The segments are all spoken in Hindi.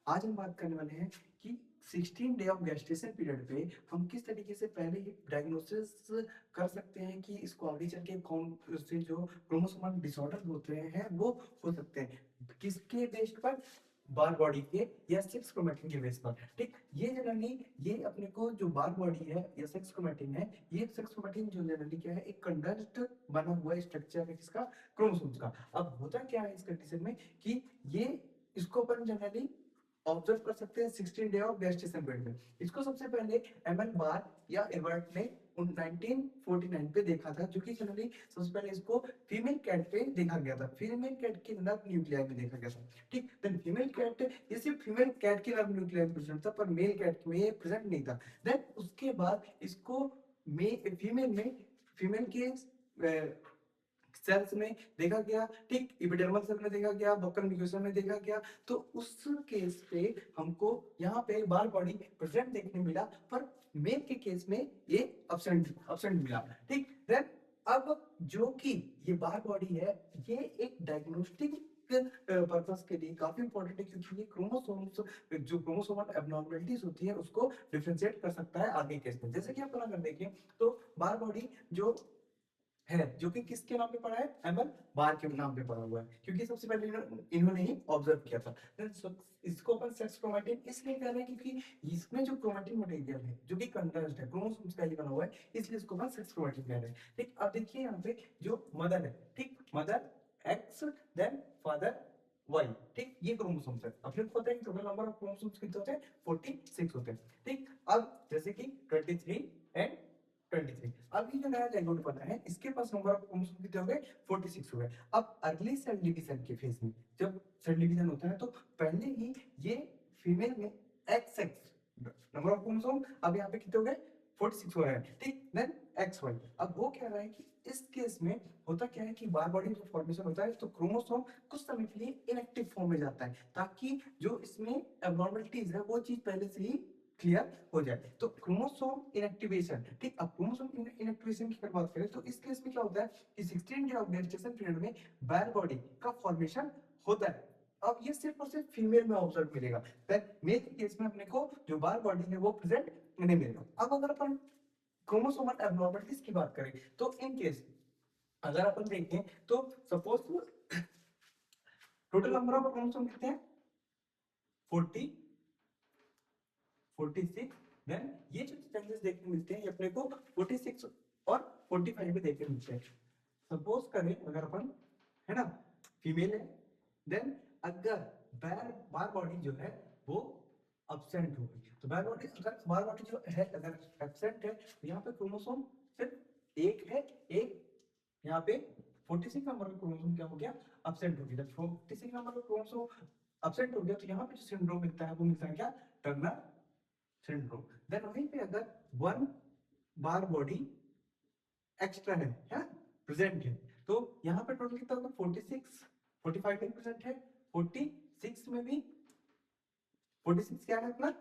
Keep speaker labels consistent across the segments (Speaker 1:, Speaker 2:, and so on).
Speaker 1: आज हम बात करने वाले हैं कि 16 डे ऑफ गेस्टेशन पीरियड पे हम किस तरीके से पहले ही डायग्नोसिस कर सकते हैं कि इसको आगे चल के कौन से जो क्रोमोसोमल डिसऑर्डर होते हैं वो हो सकते हैं, किसके बेस पर, बार बॉडी के या सेक्स क्रोमैटिन के बेस पर। ठीक, ये जनरली ये अपने को जो बार बॉडी है या सेक्स क्रोमैटिन है, ये सेक्स क्रोमैटिन जो जनरली क्या है, एक कंडेंस्ड बना हुआ स्ट्रक्चर है किसका, क्रोमोसोम्स का। अब होता क्या है इस कंडीशन में कि ये इसको अपन जनरली ऑब्जर्व कर सकते हैं 16 डे ऑफ गेस्टेशन पीरियड में। इसको सबसे पहले एमएल बार या एवर्ट ने 1949 पे देखा था, जो कि जनरली सबसे पहले इसको फीमेल कैट पे देखा गया था, फीमेल कैट के नर्व न्यूक्लियाई में देखा गया था। ठीक, देन फीमेल कैट, ये सिर्फ फीमेल कैट के नर्व न्यूक्लियाई में प्रेजेंट था पर मेल कैट में प्रेजेंट नहीं था। देन उसके बाद इसको फीमेल के सेल्स में देखा गया, ठीक, एपिडर्मल सेल में देखा गया, बक्कल म्यूकोसा में देखा गया। तो उस केस पे हमको यहाँ पे बार बॉडी प्रेजेंट देखने मिला, पर मेल के केस में ये अब्सेंट मिला। ठीक, देन अब जो कि ये बार बॉडी है, ये एक डायग्नोस्टिक पर्पस के लिए काफी इंपॉर्टेंट है, क्योंकि ये क्रोमोसोम्स जो क्रोमोसोमल एबनॉर्मलिटीज होती है उसको डिफरेंशिएट कर सकता है आगे केस में। जैसे कि अपन अगर देखें तो बार बॉडी जो है, जो कि किसके नाम पे पड़ा है, एमएल बार के नाम पे पड़ा हुआ है, क्योंकि सबसे पहले इन्होंने ही ऑब्जर्व किया था। इसको अपन सेक्स क्रोमैटिन इसलिए कह रहे हैं क्योंकि इसमें जो क्रोमैटिन मटेरियल है जो कि कंडेंस्ड है, क्रोमोसोम्स का ही बना हुआ है, इसलिए इसको अपन सेक्स क्रोमैटिन कह रहे हैं। ठीक, अब देखिए यहाँ पे जो मदर है, ठीक, mother X, then father Y. ठीक, ये क्रोमोसोम्स है। अपने को पता है कि टोटल नंबर ऑफ क्रोमोसोम्स कितने होते हैं, 46 होते हैं। ठीक, अब जैसे कि 23 एंड 23, अब ये जो नया जाइगोट बना है इसके पास नंबर ऑफ क्रोमोसोम कितने हो गए, 46 हो गए। अब अर्ली सेल डिवीजन के फेज में जब सेल डिवीजन होता है तो पहले ही ये फीमेल में x x number of chromosome, अब यहाँ पे कितने हो गए, 46 हो रहा है। ठीक, देन एक्स वाई। अब वो कह रहा है कि इस केस में होता क्या है कि बार बॉडी जो फॉर्मेशन होता है तो क्रोमोसोम कुछ समय के लिए इनएक्टिव फॉर्म में जाता है, ताकि जो इसमें एबनॉर्मलिटीज है वो चीज पहले से ही क्लियर हो जाए। तो क्रोमोसोम इनएक्टिवेशन, ठीक, अब क्रोमोसोम इनएक्टिवेशन की अगर बात करें तो इस केस में क्या होता है कि 16 डे ऑफ gestation पीरियड में बार बॉडी का फॉर्मेशन होता है। अब ये सिर्फ और सिर्फ फीमेल में ऑब्जर्व मिलेगा, मेल के केस में अपने को जो बार बॉडी है वो प्रेजेंट नहीं मिलेगा। अब अगर अपन क्रोमोसोमल एबनॉर्मलिटीज की बात करें तो इन केस अगर अपन देखें तो suppose total number of chromosome कितने हैं, 40 46, देन ये जो चेंजेस देखने मिलते हैं ये अपने को 46 और 45 में देखने मिलते हैं। सपोज करें अगर अपन, है ना, फीमेल है, देन अगर बार बॉडी जो है वो अब्सेंट हो गई, तो बार बॉडी जो है अगर एब्सेंट है तो यहाँ पे क्रोमोसोम सिर्फ एक है, एक यहाँ पे 46 नंबर का क्रोमोसोम क्या हो गया, अब्सेंट हो गया। जब 46 नंबर का क्रोमोसोम अब्सेंट हो गया तो यहाँ पे जो सिंड्रोम मिलता है वो मिलता है क्या, टर्नर सिंड्रोम। देन वहीं पे अगर वन बार बॉडी एक्स्ट्रा है प्रेजेंट है, तो यहाँ पे टोटल कितना होगा, 46, 45 में प्रेजेंट है, 46 में भी 46 क्या है अपना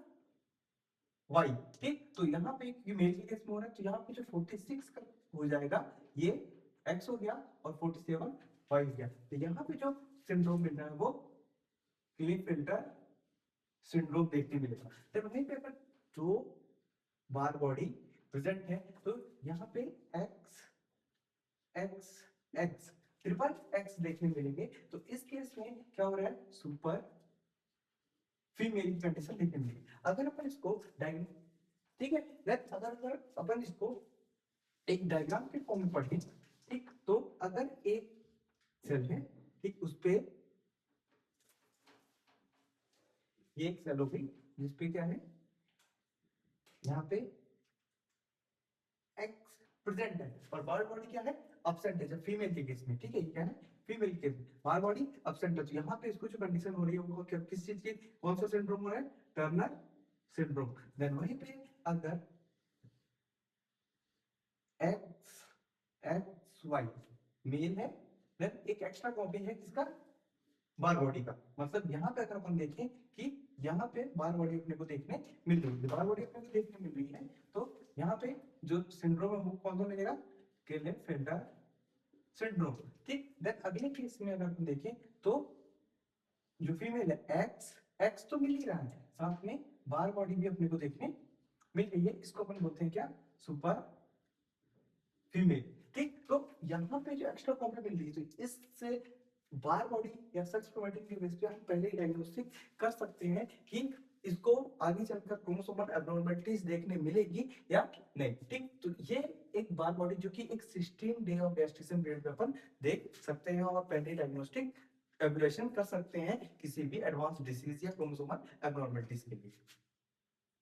Speaker 1: वाई। ठीक, तो यहाँ पे मेल के केस में हो रहा है तो यहाँ पे जो 46 का हो जाएगा ये एक्स हो गया और 47 वाई हो गया। तो यहाँ पे जो सिंड्रोम मिल रहा है वो क्लीनफेल्टर सिंड्रोम देखने मिलेगा। तो वहीं पे अगर जो बार बॉडी प्रेजेंट है तो यहाँ पे x x x triple x देखने मिलेंगे। तो इस केस में क्या हो रहा है, सुपर फीमेल कंडीशन देखने मिलेगी। अगर अपन इसको ठीक है, अगर अपन इसको एक डायग्राम के फॉर्म में पढ़ें, ठीक, तो अगर एक सेल है, ठीक, उस पे ये एक सेल होगी जिसपे क्या है, यहाँ पे एक्स प्रेजेंट है और बार बॉडी क्या है, अब्सेंट है। जब फीमेल के केस में, ठीक है, ये क्या है, फीमेल के केस में बार बॉडी अब्सेंट है, तो यहाँ पे इसको जो कंडीशन हो रही है वो किस चीज की, कौन सा सिंड्रोम हो रहा है, टर्नर सिंड्रोम। देन वहीं पे अगर एक्स एक्स वाई मेल है, देन एक एक्स्ट्रा कॉपी है किसका, बार बॉडी का। मतलब यहाँ पे अगर अपन देखें कि यहाँ पे बार बॉडी अपने को देखने मिल रही है, बार बॉडी अपने को देखने मिल रही है, तो यहाँ पे जो सिंड्रोम है वो कौन सा मिलेगा, क्लेनफेल्टर सिंड्रोम। ठीक, देन अगले केस में अगर अपन देखें तो जो फीमेल है एक्स एक्स तो मिल ही रहा है, साथ में बार बॉडी भी अपने को देखने मिल गई है, इसको अपन बोलते हैं क्या, सुपर फीमेल। ठीक, तो यहाँ पे जो एक्स्ट्रा कॉम्प्लीमेंट मिल रही है, तो इससे बार बॉडी या सेक्स क्रोमेटिन के बेस पे हम पहले ही डायग्नोस्टिक कर सकते हैं कि इसको आगे चलकर क्रोमोसोमल एब्नॉर्मलिटीज देखने मिलेगी या नहीं। ठीक, तो ये एक बार बॉडी जो कि एक 16 डे ऑफ गेस्टेशन पीरियड पे अपन देख सकते हैं और पहले डायग्नोस्टिक एवल्यूएशन कर सकते हैं किसी भी एडवांस डिसीज या क्रोमोसोमल एब्नॉर्मलिटीज के लिए।